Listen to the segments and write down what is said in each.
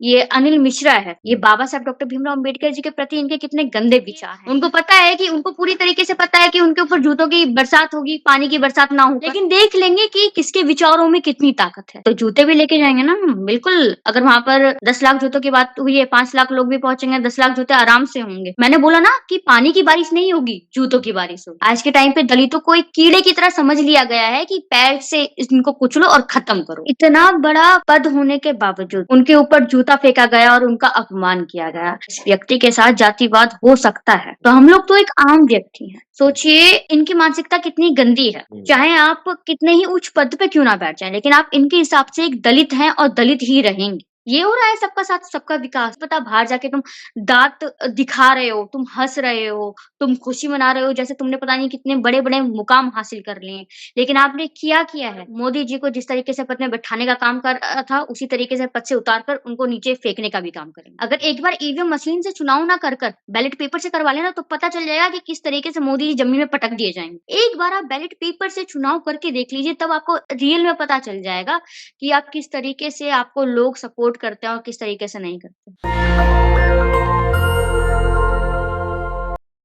ये अनिल मिश्रा है, ये बाबा साहब डॉक्टर भीमराव अम्बेडकर जी के प्रति इनके कितने गंदे विचार हैं। उनको पता है कि उनको पूरी तरीके से पता है कि उनके ऊपर जूतों की बरसात होगी, पानी की बरसात ना हो, लेकिन देख लेंगे कि किसके विचारों में कितनी ताकत है। तो जूते भी लेके जाएँगे ना, बिल्कुल। अगर वहाँ पर 10 लाख जूतों की बात हुई है, 5 लाख लोग भी पहुँचेंगे, 10 लाख जूते आराम से होंगे। मैंने बोला ना कि पानी की बारिश नहीं होगी, जूतों की बारिश होगी। आज के टाइम पे दलितों को एक कीड़े की तरह समझ लिया गया है कि पैर से इनको कुचलो और खत्म करो। इतना बड़ा पद होने के बावजूद उनके ऊपर जूता फेंका गया और उनका अपमान किया गया। इस व्यक्ति के साथ जातिवाद हो सकता है, तो हम लोग तो एक आम व्यक्ति हैं। सोचिए इनकी मानसिकता कितनी गंदी है। चाहे आप कितने ही उच्च पद पे क्यों ना बैठ जाएं, लेकिन आप इनके हिसाब से एक दलित हैं और दलित ही रहेंगे। ये हो रहा है सबका साथ सबका विकास। पता बाहर जाके तुम दांत दिखा रहे हो, तुम हंस रहे हो, तुम खुशी मना रहे हो जैसे तुमने पता नहीं कितने बड़े-बड़े मुकाम हासिल कर लिए हैं। लेकिन आपने किया है? मोदी जी को जिस तरीके से पद में बैठाने का काम कर रहा था, उसी तरीके से पद से उतारकर उनको नीचे फेंकने का भी काम करेंगे। अगर एक बार ईवीएम मशीन से चुनाव ना कर बैलेट पेपर से करवा लेना, तो पता चल जाएगा कि किस तरीके से मोदी जी जमीन में पटक दिए जाएँगे। एक बार आप बैलेट पेपर से चुनाव करके देख लीजिए, तब आपको रियल में पता चल जाएगा कि आप किस तरीके से आपको लोग सपोर्ट करते हैं और किस तरीके से नहीं करते।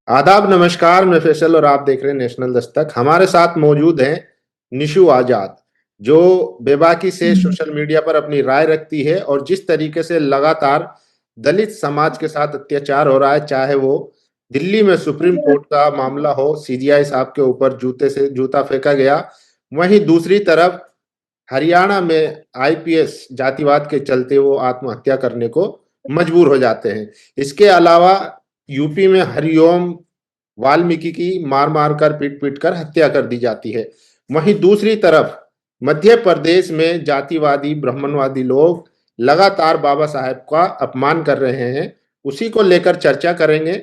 आदाब, नमस्कार। मैं फैसल और आप देख रहे हैं नेशनल दस्तक। हमारे साथ मौजूद हैं निशु आजाद, जो बेबाकी से सोशल मीडिया पर अपनी राय रखती है और जिस तरीके से लगातार दलित समाज के साथ अत्याचार हो रहा है, चाहे वो दिल्ली में सुप्रीम कोर्ट का मामला हो, सीजीआई साहब के ऊपर जूता फेंका गया, वहीं दूसरी तरफ हरियाणा में आईपीएस जातिवाद के चलते वो आत्महत्या करने को मजबूर हो जाते हैं। इसके अलावा यूपी में हरिओम वाल्मीकि की मार कर पीट कर हत्या कर दी जाती है। वहीं दूसरी तरफ मध्य प्रदेश में जातिवादी ब्राह्मणवादी लोग लगातार बाबा साहेब का अपमान कर रहे हैं। उसी को लेकर चर्चा करेंगे।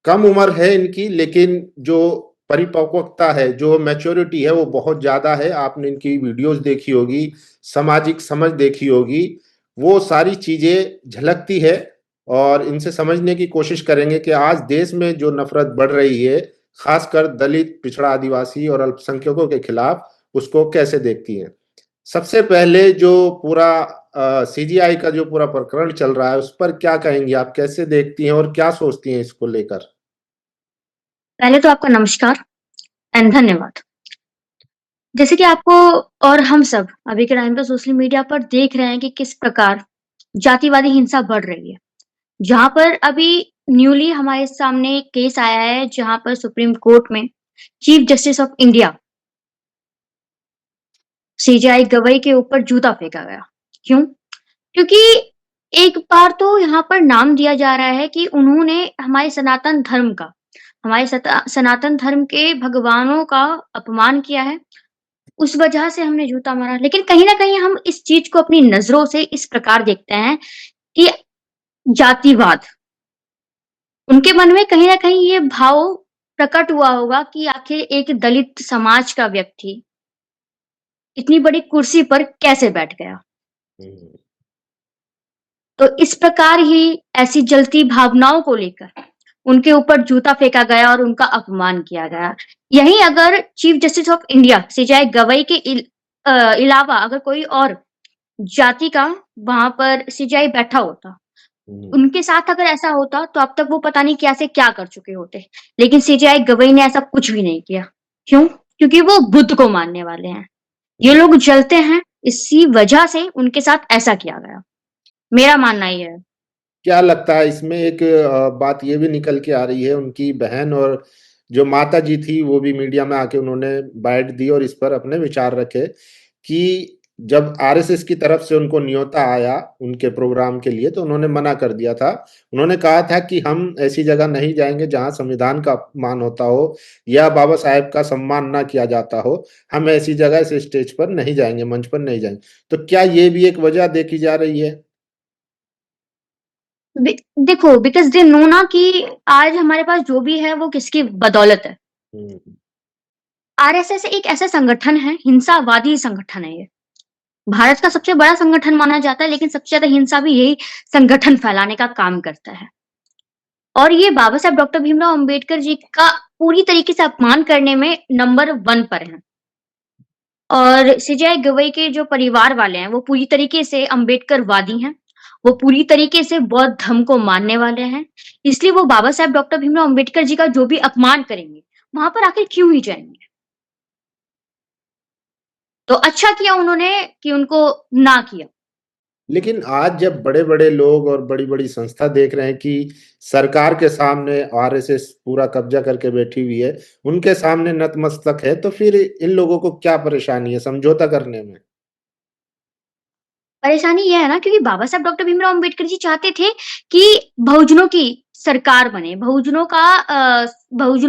कम उम्र है इनकी, लेकिन जो परिपक्वता है, जो मैच्योरिटी है, वो बहुत ज़्यादा है। आपने इनकी वीडियोस देखी होगी, सामाजिक समझ देखी होगी, वो सारी चीज़ें झलकती है और इनसे समझने की कोशिश करेंगे कि आज देश में जो नफरत बढ़ रही है, खासकर दलित, पिछड़ा आदिवासी और अल्पसंख्यकों के खिलाफ, उसको कैसे देखती हैं। सबसे पहले जो पूरा सीजीआई का जो पूरा प्रकरण चल रहा है, उस पर क्या कहेंगी आप? कैसे देखती हैं और क्या सोचती हैं इसको लेकर? पहले तो आपका नमस्कार एंड धन्यवाद। जैसे कि आपको और हम सब अभी के टाइम पे सोशल मीडिया पर देख रहे हैं कि किस प्रकार जातिवादी हिंसा बढ़ रही है। जहाँ पर अभी न्यूली हमारे सामने एक केस आया है, जहाँ पर सुप्रीम कोर्ट में chief justice of India CJI Gavai के ऊपर जूता फेंका गया। क्यों? क्योंकि एक बार तो यहाँ पर नाम दिया जा रहा है कि उन्होंने हमारे सनातन धर्म का, हमारे सनातन धर्म के भगवानों का अपमान किया है, उस वजह से हमने जूता मारा। लेकिन कहीं न कहीं हम इस चीज़ को अपनी नज़रों से इस प्रकार देखते हैं कि जातिवाद, उनके मन में कहीं न कहीं ये भाव प्रकट हुआ होगा कि आखिर एक दलित समाज का व्यक्ति इतनी बड़ी कुर्सी पर कैसे बैठ गया? हुँ। तो इस प्रकार ही ऐसी जलती भावनाओं को लेकर उनके ऊपर जूता फेंका गया और उनका अपमान किया गया। यहीं अगर chief justice of India CJI Gavai के अलावा अगर कोई और जाति का वहाँ पर सीजेआई बैठा होता, हुँ। उनके साथ अगर ऐसा होता तो अब तक वो पता नहीं क्या से क्या कर चुके होते। लेकिन सीजेआई गवई ने ऐसा कुछ भी नहीं किया। क्यों? क्योंकि वो बुद्ध को मानने वाले हैं। ये लोग जलते हैं, इसी वजह से उनके साथ ऐसा किया गया। मेरा मानना ये है। क्या लगता है इसमें एक बात ये भी निकल के आ रही है, उनकी बहन और जो माताजी थी वो भी मीडिया में आके उन्होंने बाइट दी और इस पर अपने विचार रखे कि जब आरएसएस की तरफ से उनको न्योता आया उनके प्रोग्राम के लिए, तो उन्होंने मना कर दिया था। उन्होंने कहा था कि हम ऐसी जगह नहीं जाएँगे जहाँ संविधान का अपमान होता हो या बाबा साहेब का सम्मान ना किया जाता हो। हम ऐसी जगह, ऐसे स्टेज पर नहीं जाएँगे, मंच पर नहीं जाएँगे। तो क्या ये भी एक वजह देखी जा रही है? बि देखो बिकॉज़ दे नो ना कि आज हमारे पास जो भी है वो किसकी बदौलत है। हुँ। आरएसएस एक ऐसा संगठन है, हिंसावादी संगठन है ये। भारत का सबसे बड़ा संगठन माना जाता है, लेकिन सबसे ज़्यादा हिंसा भी यही संगठन फैलाने का काम करता है। और ये बाबा साहब डॉक्टर भीमराव अम्बेडकर जी का पूरी तरीके से अपमान करने में नंबर 1 पर हैं। और सीजेआई गवई के जो परिवार वाले हैं, वो पूरी तरीके से अम्बेडकरवादी हैं। वो पूरी तरीके से बौद्ध धर्म को मानने वाले हैं, इसलिए वो बाबा साहेब डॉक्टर भीमराव अम्बेडकर जी का जो भी अपमान करेंगे, वहाँ पर आखिर क्यों ही जाएँगे? तो अच्छा किया उन्होंने कि उनको ना किया। लेकिन आज जब बड़े-बड़े लोग और बड़ी-बड़ी संस्था देख रहे हैं कि सरकार के सामने आरएसएस पूरा कब्जा करके बैठी हुई है, उनके सामने नतमस्तक है, तो फिर इन लोगों को क्या परेशानी है समझौता करने में? परेशानी ये है ना क्योंकि बाबा साहब डॉक्टर भीमराव अम्बेडकर जी चाहते थे कि बहुजनों की सरकार बने, बहुजनों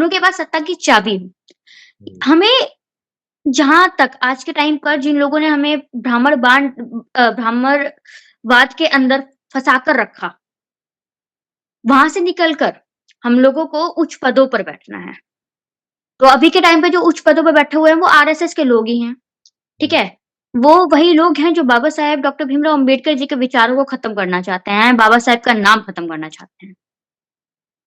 के पास सत्ता की चाबी हो। हुँ। हमें जहाँ तक आज के टाइम पर जिन लोगों ने हमें ब्राह्मणवाद के अंदर फँसा कर रखा, वहाँ से निकल कर हम लोगों को उच्च पदों पर बैठना है। तो अभी के टाइम पे जो उच्च पदों पे बैठे हुए हैं वो आरएसएस के लोग ही हैं, ठीक हुँ। है? वो वही लोग हैं जो बाबा साहेब डॉक्टर भीमराव अम्बेडकर जी के विचारों को खत्म करना चाहते हैं, बाबा साहेब का नाम खत्म करना चाहते हैं।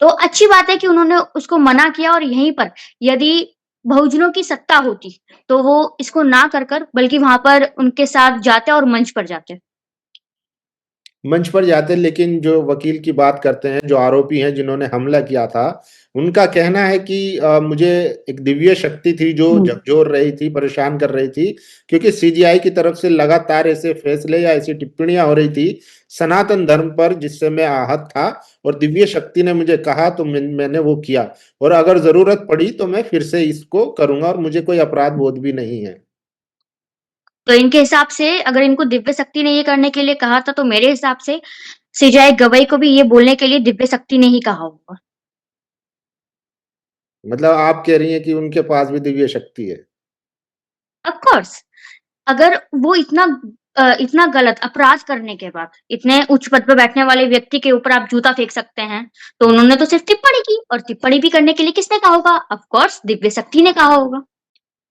तो अच्छी बात है कि उन्होंने उसको मना किया और यहीं पर यदि बहुजनों की सत्ता होती, तो वो इसको ना कर बल्कि वहाँ पर उनके साथ जाते और मंच पर जाते। मंच पर जाते हैं, लेकिन जो वकील की बात करते हैं, जो आरोपी हैं जिन्होंने हमला किया था, उनका कहना है कि मुझे एक दिव्य शक्ति थी जो हुँ। झकझोर रही थी, परेशान कर रही थी, क्योंकि सीजीआई की तरफ से लगातार ऐसे फैसले या ऐसी टिप्पणियाँ हो रही थी, सनातन धर्म पर जिससे मैं आहत था और दिव्य शक्ति ने मुझे कहा तो मैंने वो किया और अगर ज़रूरत पड़ी तो मैं फिर से इसको करूँगा और मुझे कोई अपराध बोध भी नहीं है। तो इनके हिसाब से अगर इनको दिव्य शक्ति ने ये करने के लिए कहा था, तो मेरे हिसाब से सिजाए गवई को भी ये बोलने के लिए दिव्य शक्ति ने ही कहा होगा। मतलब आप कह रही हैं कि उनके पास भी दिव्य शक्ति है। ऑफ़ कोर्स अगर वो इतना गलत अपराध करने के बाद, इतने उच्च पद पे बैठने वाले व्यक्ति के ऊपर आप जूता फेंक सकते हैं, तो उन्होंने तो सिर्फ़ टिप्पणी की और टिप्पणी भी करने के लिए किसने कहा होगा? ऑफ़ कोर्स दिव्य शक्ति ने कहा होगा।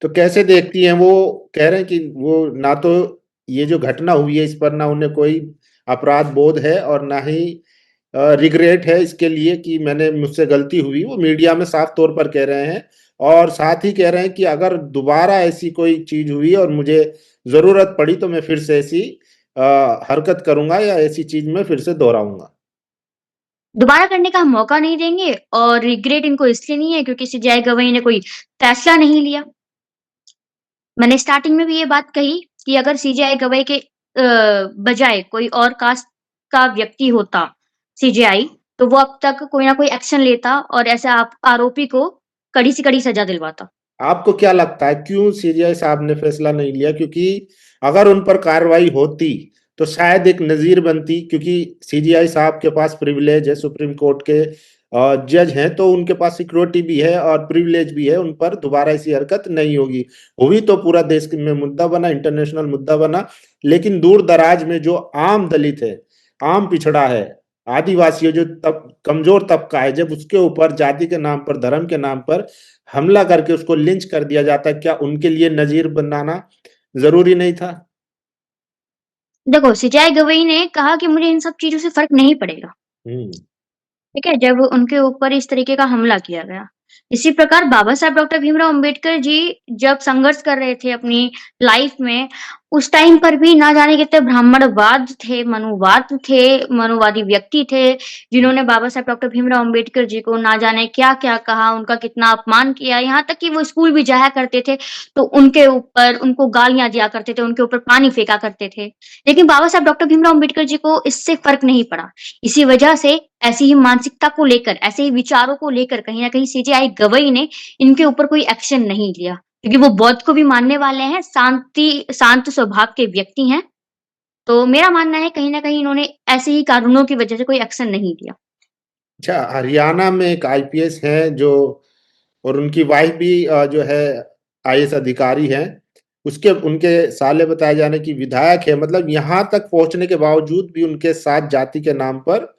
तो कैसे देखती हैं वो कह रहे हैं कि वो ना तो ये जो घटना हुई है इस पर ना उन्हें कोई अपराध बोध है और ना ही रिग्रेट है इसके लिए कि मैंने मुझसे गलती हुई, वो मीडिया में साफ तौर पर कह रहे हैं और साथ ही कह रहे हैं कि अगर दोबारा ऐसी कोई चीज़ हुई और मुझे ज़रूरत पड़ी तो मैं फिर से ऐसी हरकत करूँगा या ऐसी चीज़ मैं फिर से दोहराऊँगा। दोबारा करने का हम मौका नहीं देंगे और रिग्रेट इनको इसलिए नहीं है क्योंकि सिजाए गवई ने कोई फैसला नहीं लिया। मैंने स्टार्टिंग में भी ये बात कही कि अगर सीजेआई गवाही के बजाय कोई और कास्ट का व्यक्ति होता सीजेआई, तो वो अब तक कोई ना कोई एक्शन लेता और ऐसे आप आरोपी को कड़ी से कड़ी सज़ा दिलवाता। आपको क्या लगता है क्यों सीजीआई साहब ने फैसला नहीं लिया? क्योंकि अगर उन पर कार्रवाई होती, तो शायद एक नज़ीर बनती क्योंकि सीजीआई साहब के पास प्रिविलेज है, सुप्रीम कोर्ट के जज हैं, तो उनके पास सिक्योरिटी भी है और प्रिविलेज भी है, उन पर दोबारा ऐसी हरकत नहीं होगी। हुई तो पूरा देश में मुद्दा बना, इंटरनेशनल मुद्दा बना, लेकिन दूर-दराज में जो आम दलित है, आम पिछड़ा है, आदिवासी है, जो कमज़ोर तबका है, जब उसके ऊपर जाति के नाम पर, धर्म के नाम पर हमला करके उसको लिंच कर दिया जाता, क्या उनके लिए नज़ीर बनाना ज़रूरी नहीं था? देखो, सिजाई गवई ने कहा कि मुझे इन सब चीज़ों से फ़र्क नहीं पड़ेगा। हुँ। ठीक है? जब उनके ऊपर इस तरीके का हमला किया गया। इसी प्रकार बाबा साहब डॉक्टर भीमराव अम्बेडकर जी जब संघर्ष कर रहे थे अपनी लाइफ में, उस टाइम पर भी ना जाने कितने ब्राह्मणवाद थे, मनुवाद थे, मनुवादी व्यक्ति थे, जिन्होंने बाबा साहब डॉक्टर भीमराव अम्बेडकर जी को ना जाने क्या-क्या कहा, उनका कितना अपमान किया, यहाँ तक कि वो स्कूल भी जाया करते थे, तो उनके ऊपर उनको गालियाँ दिया करते थे, उनके ऊपर पानी फेंका करते थे। लेकिन बाबा साहब डॉक्टर भीमराव अम्बेडकर जी को इससे फ़र्क नहीं पड़ा। इसी वजह से ऐसी ही मानसिकता को लेकर, ऐसे ही विचारों को लेकर कहीं न कहीं सीजेआई गवई ने इनके ऊपर कोई एक्शन नहीं लिया। क्योंकि वो बौद्ध को भी मानने वाले हैं, शांत स्वभाव के व्यक्ति हैं। तो मेरा मानना है कहीं न कहीं इन्होंने ऐसे ही कारणों की वजह से कोई एक्शन नहीं लिया। अच्छा, हरियाणा में एक आईपीएस हैं जो और उनकी वाइफ भी जो है आईएएस अधिकारी हैं। उसके उनके साले बताए जाने की विधायक है, मतलब यहाँ तक पहुँचने के बावजूद भी उनके साथ जाति के नाम पर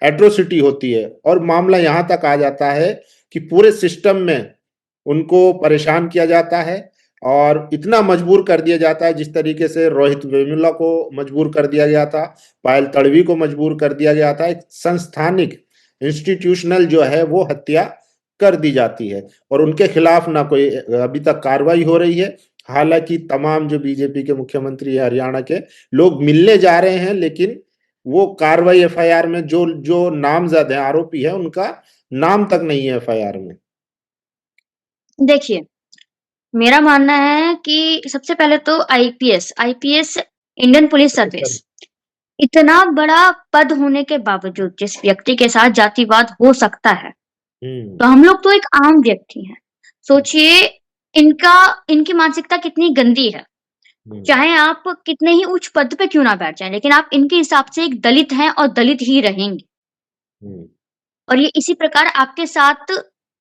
एट्रोसिटी होती है और मामला यहाँ तक आ जाता है कि पूरे सिस्टम में उनको परेशान किया जाता है और इतना मजबूर कर दिया जाता है जिस तरीके से रोहित वेमुला को मजबूर कर दिया गया था, पायल तड़वी को मजबूर कर दिया गया था। एक संस्थानिक इंस्टीट्यूशनल जो है वो हत्या कर दी जाती है और उनके खिलाफ ना कोई अभी तक कार्रवाई हो रही है। हालाँकि तमाम जो बीजेपी के मुख्यमंत्री हैं हरियाणा के, लोग मिलने जा रहे हैं लेकिन वो कार्रवाई एफआईआर में जो जो नामजद है, आरोपी है, उनका नाम तक नहीं है एफआईआर में। देखिए, मेरा मानना है कि सबसे पहले तो IPS IPS Indian police service इतना बड़ा पद होने के बावजूद जिस व्यक्ति के साथ जातिवाद हो सकता है, हम्म। तो हम लोग तो एक आम व्यक्ति हैं। सोचिए इनका इनकी मानसिकता कितनी गंदी है। हम्म। चाहे आप कितने ही उच्च पद पे क्यों ना बैठ जाएँ, लेकिन आप इनके हिसाब से एक दलित हैं और दलित ही रहेंगे। हम्म। और ये इसी प्रकार आपके साथ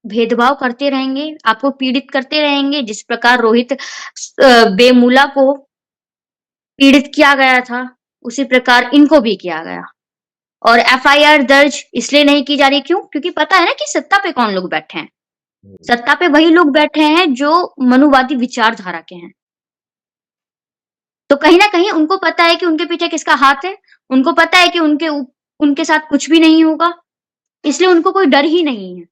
भेदभाव करते रहेंगे, आपको पीड़ित करते रहेंगे, जिस प्रकार रोहित वेमुला को पीड़ित किया गया था, उसी प्रकार इनको भी किया गया। और एफआईआर दर्ज इसलिए नहीं की जा रही क्यों? क्योंकि पता है ना कि सत्ता पे कौन लोग बैठे हैं। सत्ता पे वही लोग बैठे हैं जो मनुवादी विचारधारा के हैं। तो कहीं न कहीं उनको पता है कि उनके पीछे किसका हाथ है, उनको पता है कि उनके साथ कुछ भी नहीं होगा, इसलिए उनको कोई डर ही नहीं है।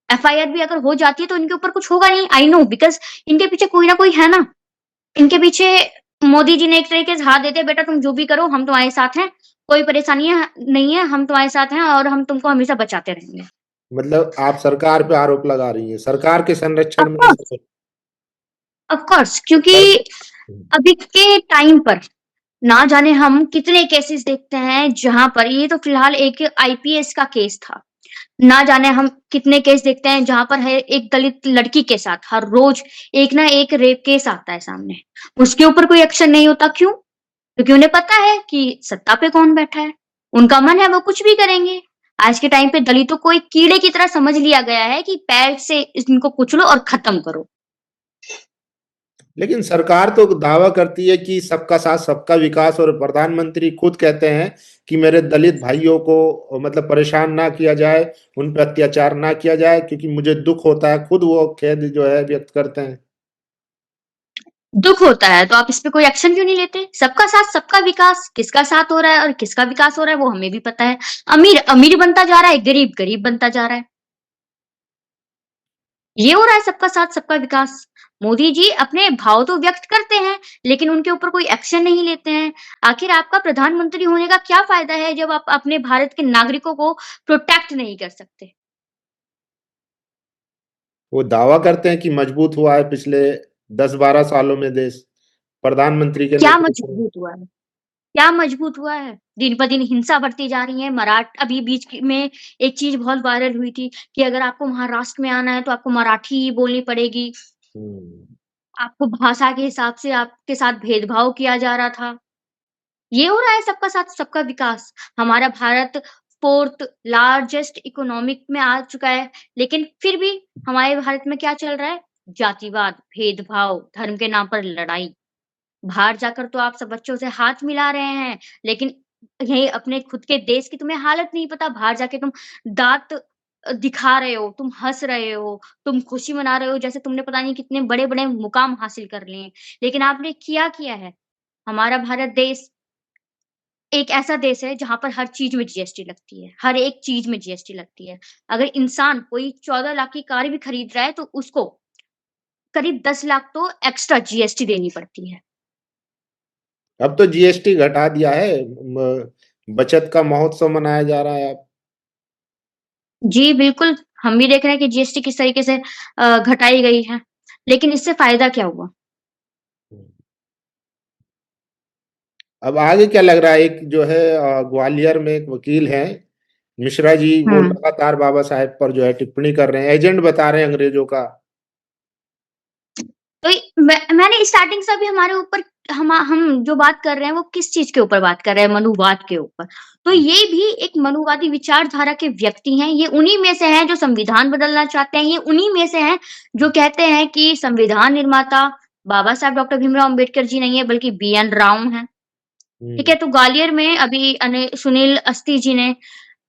एफआईआर भी अगर हो जाती है तो इनके ऊपर कुछ होगा नहीं, आई नो बिकॉज़ इनके पीछे कोई ना कोई है ना। इनके पीछे मोदी जी ने एक तरीके से हाथ दे दिया, बेटा तुम जो भी करो हम तुम्हारे साथ हैं, कोई परेशानी है नहीं है, हम तुम्हारे साथ हैं और हम तुमको हमेशा बचाते रहेंगे। मतलब आप सरकार पे आरोप लगा रही हैं, सरकार के संरक्षण ऑफ में कोर्स, ऑफ कोर्स क्योंकि सर। अभी के टाइम पर ना जाने हम कितने केसेस देखते हैं जहाँ पर ये तो फिलहाल एक आईपीएस का केस था। ना जाने हम कितने केस देखते हैं जहाँ पर है एक दलित लड़की के साथ हर रोज एक ना एक रेप केस आता है सामने। उसके ऊपर कोई एक्शन नहीं होता क्यों? क्योंकि उन्हें पता है कि सत्ता पे कौन बैठा है। उनका मन है वो कुछ भी करेंगे। आज के टाइम पे दलितों को एक कीड़े की तरह समझ लिया गया है कि पैर से इनको कुचलो और खत्म करो। लेकिन सरकार तो दावा करती है कि सबका साथ सबका विकास, और प्रधानमंत्री खुद कहते हैं कि मेरे दलित भाइयों को मतलब परेशान ना किया जाए, उन पर अत्याचार ना किया जाए, क्योंकि मुझे दुख होता है। खुद वो खेद जो है व्यक्त करते हैं। दुःख होता है तो आप इस पे कोई एक्शन क्यों नहीं लेते? सबका साथ सबका विकास, किसका साथ हो रहा है और किसका विकास हो रहा है वो हमें भी पता है। अमीर अमीर बनता जा रहा है, गरीब गरीब बनता जा रहा है। ये हो रहा है सबका साथ सबका विकास। मोदी जी अपने भाव तो व्यक्त करते हैं, लेकिन उनके ऊपर कोई एक्शन नहीं लेते हैं। आखिर आपका प्रधानमंत्री होने का क्या फ़ायदा है जब आप अपने भारत के नागरिकों को प्रोटेक्ट नहीं कर सकते? वो दावा करते हैं कि मजबूत हुआ है पिछले 10-12 सालों में देश, प्रधानमंत्री के क्या नेतृत्व में। मजबूत हुआ है? क्या मजबूत हुआ है? दिन-ब-दिन हिंसा बढ़ती जा रही है। अभी बीच में एक चीज़ बहुत वायरल हुई थी कि अगर आपको महाराष्ट्र में आना है तो आपको मराठी ही बोलनी पड़ेगी। हम्म। आपको भाषा के हिसाब से आपके साथ भेदभाव किया जा रहा था। ये हो रहा है सबका साथ सबका विकास। हमारा भारत 4th लार्जेस्ट इकोनॉमिक में आ चुका है, लेकिन फिर भी हमारे भारत में क्या चल रहा है? जातिवाद, भेदभाव, धर्म के नाम पर लड़ाई। बाहर जाकर तो आप सब बच्चों से हाथ मिला रहे हैं, लेकिन यहीं अपने खुद के देश की तुम्हें हालत नहीं पता। बाहर जाके तुम दाँत दिखा रहे हो, तुम हँस रहे हो, तुम खुशी मना रहे हो जैसे तुमने पता नहीं कितने बड़े-बड़े मुकाम हासिल कर लिए हैं। लेकिन आपने किया है? हमारा भारत देश एक ऐसा देश है जहाँ पर हर चीज़ में जीएसटी लगती है, हर एक चीज़ में जीएसटी लगती है। अगर इंसान कोई 14 लाख की कार भी खरीद रहा है तो उसको करीब 10 लाख तो एक्स्ट्रा जीएसटी देनी पड़ती है। अब तो जीएसटी घटा दिया है, बचत का महोत्सव मनाया जा रहा है अब। जी, बिल्कुल, हम भी देख रहे हैं कि जीएसटी किस तरीके से घटाई गई है, लेकिन इससे फ़ायदा क्या हुआ? अब आगे क्या लग रहा है? एक जो है ग्वालियर में एक वकील हैं, मिश्रा जी, वो हुँ। लगातार बाबा साहेब पर जो है टिप्पणी कर रहे हैं, एजेंट बता रहे हैं अंग्रेजों का। तो मैंने स्टार्टिंग से अभी हमारे ऊपर हम जो बात कर रहे हैं वो किस चीज़ के ऊपर बात कर रहे हैं? मनुवाद के ऊपर। तो ये भी एक मनुवादी विचारधारा के व्यक्ति हैं, ये उन्हीं में से हैं जो संविधान बदलना चाहते हैं, ये उन्हीं में से हैं जो कहते हैं कि संविधान निर्माता बाबा साहब डॉक्टर भीमराव अम्बेडकर जी नहीं है बल्कि बीएन राव हैं। ठीक हम्म। है, तो ग्वालियर में अभी सुनील अस्ती जी ने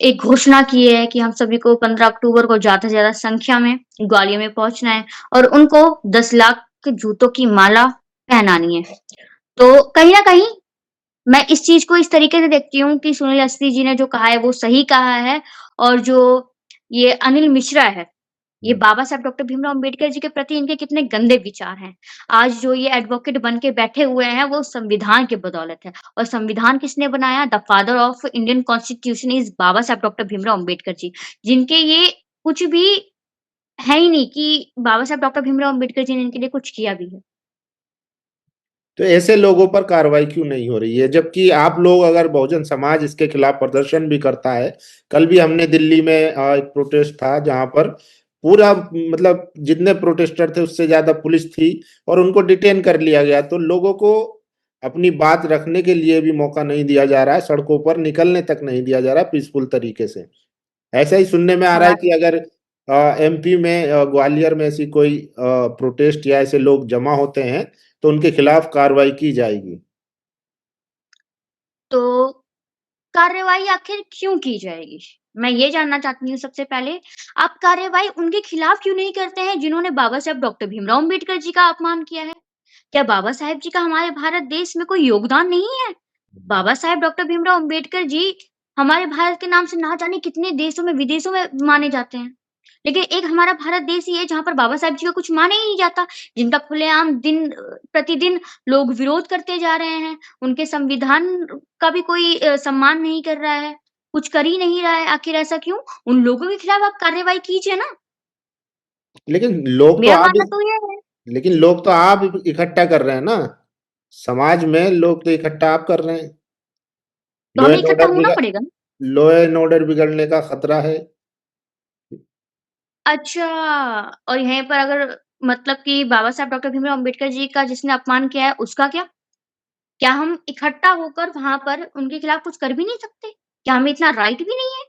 एक घोषणा की है कि हम सभी को 15 अक्टूबर को ज़्यादा से ज़्यादा संख्या में ग्वालियर में पहुँचना है और उनको 10 लाख जूतों की माला पहनानी है। तो कहीं न कहीं मैं इस चीज़ को इस तरीके से देखती हूँ कि सुनील अस्ती जी ने जो कहा है वो सही कहा है और जो ये अनिल मिश्रा है, ये बाबा साहब डॉक्टर भीमराव अम्बेडकर जी के प्रति इनके कितने गंदे विचार हैं। आज जो ये एडवोकेट बन के बैठे हुए हैं, वो संविधान की बदौलत है और संविधान किसने बनाया? The father of Indian constitution is Baba Saheb doctor Bhimrao Ambedkar ji, जिनके ये कुछ भी है ही नहीं कि बाबा साहब डॉक्टर भीमराव अम्बेडकर जी ने इनके लिए कुछ किया भी है। तो ऐसे लोगों पर कार्रवाई क्यों नहीं हो रही है? जबकि आप लोग अगर बहुजन समाज इसके खिलाफ प्रदर्शन भी करता है, कल भी हमने दिल्ली में एक प्रोटेस्ट था जहां पर पूरा मतलब जितने प्रोटेस्टर थे उससे ज्यादा पुलिस थी और उनको डिटेन कर लिया गया। तो लोगों को अपनी बात रखने के लिए भी मौका नहीं दिया जा रहा है, सड़कों पर निकलने तक नहीं दिया जा रहा है पीसफुल तरीके से। ऐसा ही सुनने में आ रहा है हमारे कि अगर एमपी में ग्वालियर में ऐसी कोई प्रोटेस्ट या ऐसे लोग जमा होते हैं तो उनके खिलाफ कार्रवाई की जाएगी। तो कार्रवाई आखिर क्यों की जाएगी? मैं ये जानना चाहती हूँ सबसे पहले, आप कार्रवाई उनके खिलाफ क्यों नहीं करते हैं जिन्होंने बाबा साहब डॉक्टर भीमराव अम्बेडकर जी का अपमान किया है? क्या बाबा साहेब जी का हमारे भारत देश में कोई योगदान नहीं है? बाबा साहेब डॉक्टर भीमराव अम्बेडकर जी हमारे भारत के नाम से ना जाने कितने देशों में, विदेशों में माने जाते हैं। लेकिन एक हमारा भारत देश ही है जहाँ पर बाबा साहेब जी का कुछ माना ही नहीं जाता, जिनका खुलेआम प्रतिदिन लोग विरोध करते जा रहे हैं। उनके संविधान का भी कोई सम्मान नहीं कर रहा है, कुछ कर ही नहीं रहा है। आखिर ऐसा क्यों? उन लोगों के खिलाफ आप कार्रवाई कीजिए ना। लेकिन लोग तो मेरा आप मानना तो ये है। लेकिन लोग तो आप इकट्ठा कर रहे हैं ना, समाज में लोग तो इकट्ठा आप कर रहे हैं। तो लॉ हमें एंड इकट्ठा ऑर्डर होना बिगड़ पड़ेगा ना। लॉ एंड ऑर्डर बिगड़ने का खतरा है। अच्छा, और यहीं पर अगर मतलब कि बाबा साहब डॉक्टर भीमराव अम्बेडकर जी का जिसने अपमान किया है, उसका क्या? क्या हम इकट्ठा होकर वहाँ पर उनके खिलाफ कुछ कर भी नहीं सकते? क्या हमें इतना राइट भी नहीं है?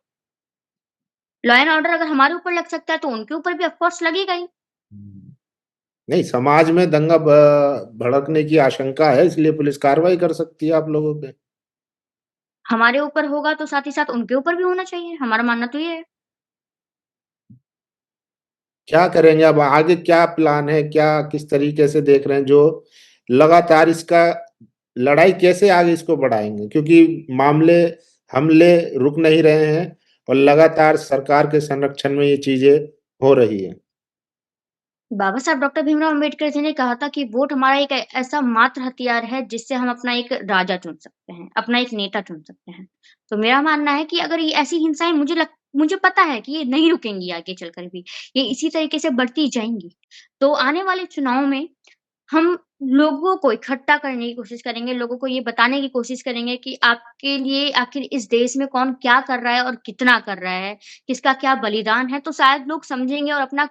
लॉ एंड ऑर्डर अगर हमारे ऊपर लग सकता है, तो उनके ऊपर भी ऑफ़ कोर्स लगेगा ही। नहीं, समाज में दंगा भड़कने की आशंका है, इसलिए पुलिस कार्रवाई कर सकती है आप लोगों पे। हमारे ऊपर होगा तो साथ ही साथ उनके ऊपर भी होना चाहिए, हमारा मानना तो ये है। क्या करेंगे अब आगे, क्या प्लान है, क्या किस तरीके से देख रहे हैं जो लगातार इसका लड़ाई कैसे आगे इसको बढ़ाएंगे? क्योंकि मामले हमले रुक नहीं रहे हैं और लगातार सरकार के संरक्षण में ये चीजें हो रही है। बाबा साहब डॉक्टर भीमराव अम्बेडकर जी ने कहा था कि वोट हमारा एक ऐसा मात्र हथियार है जिससे हम अपना एक राजा चुन सकते हैं, अपना एक नेता चुन सकते हैं। तो मेरा मानना है कि अगर ये ऐसी हिंसाएँ मुझे पता है कि ये नहीं रुकेंगी आगे चलकर भी, ये इसी तरीके से बढ़ती जाएँगी। तो आने वाले चुनाव में हम लोगों को इकट्ठा करने की कोशिश करेंगे, लोगों को ये बताने की कोशिश करेंगे कि आपके लिए आखिर इस देश में कौन क्या कर रहा है और कितना कर रहा है, किसका क्या बलिदान है, तो शायद लोग समझेंगे और अपना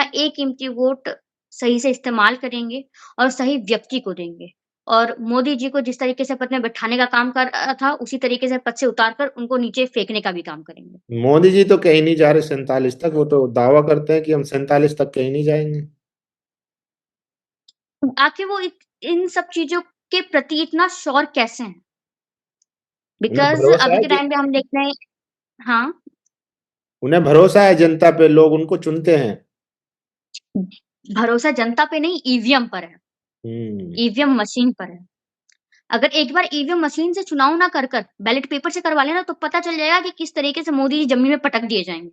एक कीमती वोट सही से इस्तेमाल करेंगे और सही व्यक्ति को देंगे। और मोदी जी को जिस तरीके से पद में बिठाने का काम कर रहा था, उसी तरीके से पद से उतार कर उनको नीचे फेंकने का भी काम करेंगे। मोदी जी तो कहीं नहीं जा रहे 47 तक, वो तो दावा करते हैं कि हम 47 तक कहीं नहीं जाएंगे। आखिर वो इन सब चीज़ों के प्रति इतना श्योर कैसे हैं? उन्हें बिकॉज़ भरोसा अभी है के कि टाइम पे हम देख रहे हैं। हाँ, उन्हें भरोसा है जनता पे, लोग उनको चुनते हैं। भरोसा जनता पे नहीं ईवीएम पर है, हम्म। ईवीएम मशीन पर है। अगर एक बार ईवीएम मशीन से चुनाव ना कर बैलेट पेपर से करवा लेना तो पता चल जाएगा कि किस तरीके से मोदी जी ज़मीन में पटक दिए जाएँगे,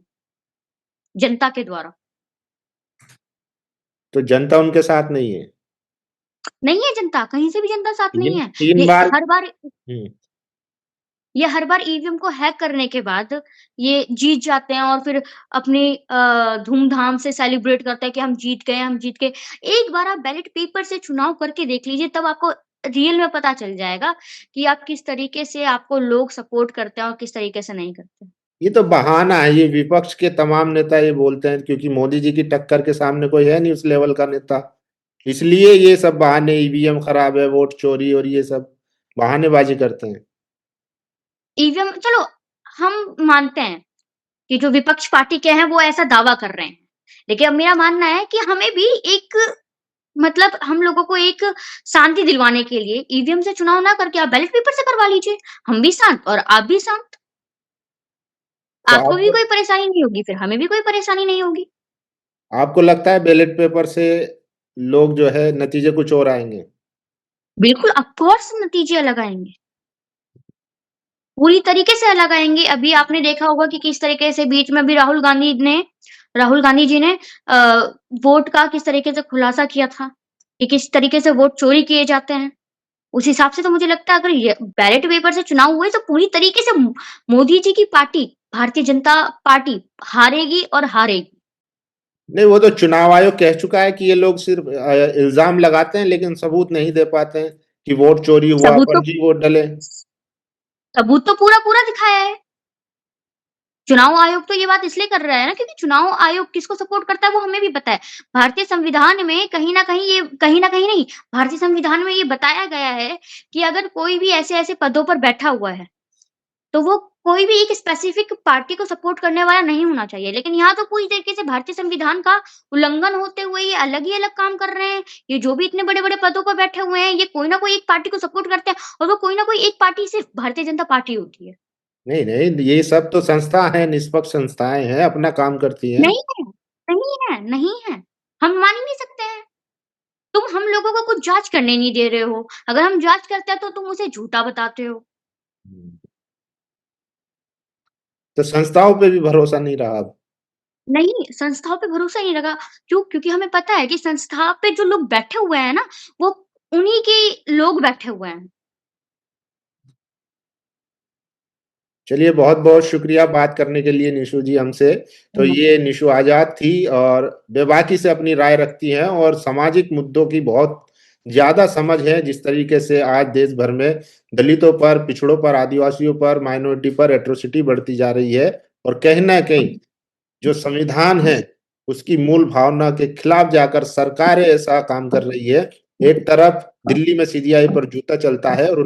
जनता के द्वारा। तो जनता उनके साथ नहीं है। नहीं है जनता, कहीं से भी जनता साथ नहीं तीन है। तीन बार। हर बार हम्म। ये हर बार ईवीएम को हैक करने के बाद ये जीत जाते हैं और फिर अपनी धूम-धाम से सेलिब्रेट करते हैं कि हम जीत गए। एक बार आप बैलेट पेपर से चुनाव करके देख लीजिए तब आपको रियल में पता चल जाएगा कि आप किस तरीके से आपको लोग सपोर्ट करते हैं और किस तरीके से नहीं करते। ये तो बहाना है, ये विपक्ष के तमाम नेता ये बोलते हैं क्योंकि मोदी जी की टक्कर के सामने कोई है नहीं उस लेवल का नेता, इसलिए ये सब बहाने, ईवीएम खराब है, वोट चोरी और ये सब बहानेबाजी करते हैं। ईवीएम चलो हम मानते हैं कि जो विपक्ष पार्टी के हैं वो ऐसा दावा कर रहे हैं। लेकिन अब मेरा मानना है कि हमें भी एक मतलब हम लोगों को एक शांति दिलवाने के लिए ईवीएम से चुनाव ना करके आप बैलेट पेपर से करवा लीजिए। हम भी शांत और आप भी शांत। तो आपको भी आपको कोई परेशानी नहीं होगी, फिर हमें भी कोई परेशानी नहीं होगी। आपको लगता है बैलेट पेपर से लोग जो है नतीजे कुछ और आएंगे? बिल्कुल ऑफ़ कोर्स नतीजे अलग आएँगे। पूरी तरीके से अलग आएँगे। अभी आपने देखा होगा कि किस तरीके से बीच में अभी राहुल गांधी ने राहुल गांधी जी ने वोट का किस तरीके से खुलासा किया था कि किस तरीके से वोट चोरी किए जाते हैं। उस हिसाब से तो मुझे लगता है अगर ये बैलेट पेपर से चुनाव हुए तो पूरी तरीके से मोदी जी की पार्टी, भारतीय जनता पार्टी हारेगी और हारेगी। नहीं, वो तो चुनाव आयोग कह चुका है कि ये लोग सिर्फ इल्जाम लगाते हैं लेकिन सबूत नहीं दे पाते हैं कि वोट चोरी हुआ, सबूत तो फर्जी वोट डले। सबूत तो पूरा-पूरा दिखाया है। चुनाव आयोग तो ये बात इसलिए कर रहा है ना क्योंकि चुनाव आयोग किसको सपोर्ट करता है वो हमें भी पता है। भारतीय संविधान में कहीं न कहीं नहीं, भारतीय संविधान में ये बताया गया है कि अगर कोई भी ऐसे-ऐसे पदों पर बैठा हुआ है, तो वो कोई भी एक स्पेसिफिक पार्टी को सपोर्ट करने वाला नहीं होना चाहिए। लेकिन यहाँ तो पूरी तरीके से भारतीय संविधान का उल्लंघन होते हुए ये अलग ही अलग काम कर रहे हैं। ये जो भी इतने बड़े-बड़े पदों पर बैठे हुए हैं, ये कोई न कोई एक पार्टी को सपोर्ट करते हैं और वो कोई न कोई एक पार्टी सिर्फ भारतीय जनता पार्टी होती है। नहीं, नहीं, ये सब तो संस्था है, निष्पक्ष संस्थाएँ हैं, अपना काम करती हैं। नहीं है, नहीं है, नहीं है। हम मान ही नहीं सकते हैं। तुम हम लोगों को कुछ जाँच करने नहीं दे रहे हो। अगर हम जाँच करते हैं तो तुम उसे झूठा बताते हो। हुँ। तो संस्थाओं पे भी भरोसा नहीं रहा अब। नहीं, संस्थाओं पे भरोसा नहीं लगा। क्यों? क्योंकि हमें पता है कि संस्था पे जो लोग बैठे हुए हैं ना, वो उन्हीं के लोग बैठे हुए हैं। चलिए, बहुत-बहुत शुक्रिया बात करने के लिए निशु जी हमसे। तो ये निशु आज़ाद थी और बेबाकी से अपनी राय रखती हैं और सामाजिक मुद्दों की बहुत ज़्यादा समझ है, जिस तरीके से आज देश भर में दलितों पर, पिछड़ों पर, आदिवासियों पर, माइनॉरिटी पर एट्रोसिटी बढ़ती जा रही है और कहीं न कहीं जो संविधान है, उसकी मूल भावना के खिलाफ जाकर सरकारें ऐसा काम कर रही है। एक तरफ दिल्ली में सीबीआई पर जूता चलता है और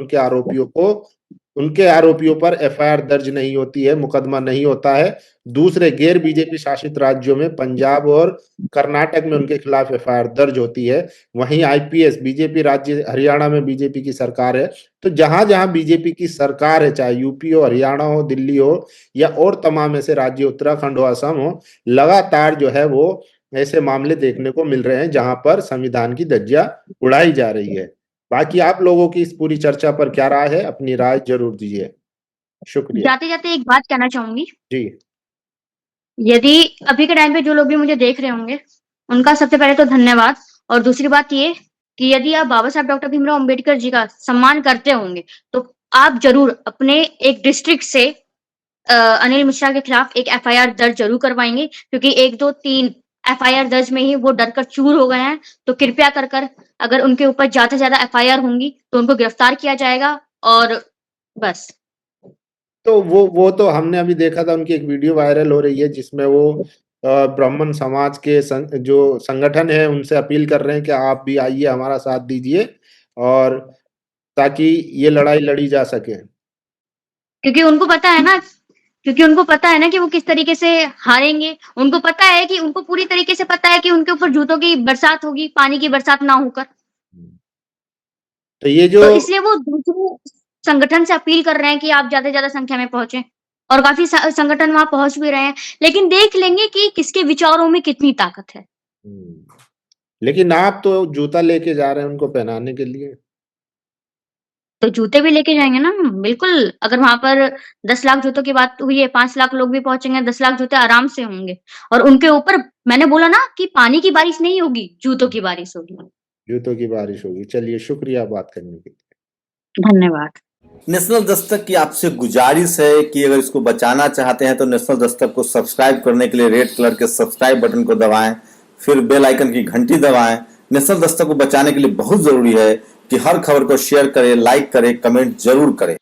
उनके आरोपियों पर एफआईआर दर्ज नहीं होती है, मुकदमा नहीं होता है। दूसरे गैर बीजेपी शासित राज्यों में पंजाब और कर्नाटक में उनके खिलाफ एफआईआर दर्ज होती है। वहीं आईपीएस बीजेपी राज्य हरियाणा में बीजेपी की सरकार है। तो जहाँ-जहाँ बीजेपी की सरकार है, चाहे यूपी हो, हरियाणा हो, दिल्ली हो या और तमाम ऐसे राज्य उत्तराखंड हो, असम हो, लगातार जो है वो ऐसे मामले देखने को मिल रहे हैं जहाँ पर संविधान की धज्जियाँ उड़ाई जा रही है। बाकी आप लोगों की इस पूरी चर्चा पर क्या राय है? अपनी राय ज़रूर दीजिए। शुक्रिया। जाते-जाते एक बात कहना चाहूँगी, जी, यदि अभी के टाइम पे जो लोग भी मुझे देख रहे होंगे, उनका सबसे पहले तो धन्यवाद और दूसरी बात ये कि यदि आप बाबा साहब डॉक्टर भीमराव अम्बेडकर जी का सम्मान करते होंगे, तो आप ज़रूर अपने एक डिस्ट्रिक्ट से अनिल मिश्रा के खिलाफ एक एफआईआर दर्ज ज़रूर करवाएँगे क्योंकि 1, 2, 3 एफआईआर दर्ज में ही वो डरकर चूर हो गए हैं। तो कृपया कर अगर उनके ऊपर ज़्यादा से ज़्यादा एफआईआर होंगी, तो उनको गिरफ्तार किया जाएगा और बस। तो वो तो हमने अभी देखा था उनकी एक वीडियो वायरल हो रही है जिसमें वो ब्राह्मण समाज के जो संगठन है उनसे अपील कर रहे हैं कि आप भी आइए हमारा साथ दीजिए और ताकि ये लड़ाई लड़ी जा सके। क्योंकि उनको पता है ना क्योंकि उनको पता है ना कि वो किस तरीके से हारेंगे। उनको पता है कि उनको पूरी तरीके से पता है कि उनके ऊपर जूतों की बरसात होगी, पानी की बरसात ना होकर। तो ये जो तो इसलिए वो दूसरे संगठन से अपील कर रहे हैं कि आप ज़्यादा से ज़्यादा संख्या में पहुँचे और काफ़ी संगठन वहाँ पहुँच भी रहे हैं। लेकिन देख लेंगे कि किसके विचारों में कितनी ताकत है। हुँ, लेकिन आप तो जूता लेके जा रहे हैं उनको पहनाने के लिए। तो जूते भी लेके जाएँगे ना हम, बिल्कुल। अगर वहाँ पर 10 लाख जूतों की बात हुई है, 5 लाख लोग भी पहुँचेंगे, 10 लाख जूते आराम से होंगे और उनके ऊपर मैंने बोला ना कि पानी की बारिश नहीं होगी, जूतों की बारिश होगी। जूतों की बारिश होगी। चलिए शुक्रिया बात करने के लिए। धन्यवाद। नेशनल दस्तक की आपसे गुजारिश है कि अगर इसको बचाना चाहते हैं तो नेशनल दस्तक को सब्सक्राइब करने के लिए रेड कलर के सब्सक्राइब बटन को दबाएं, फिर बेल आइकन की घंटी दबाएं। नेशनल दस्तक को बचाने के लिए बहुत जरूरी है कि हर खबर को शेयर करें, लाइक करें, कमेंट जरूर करें।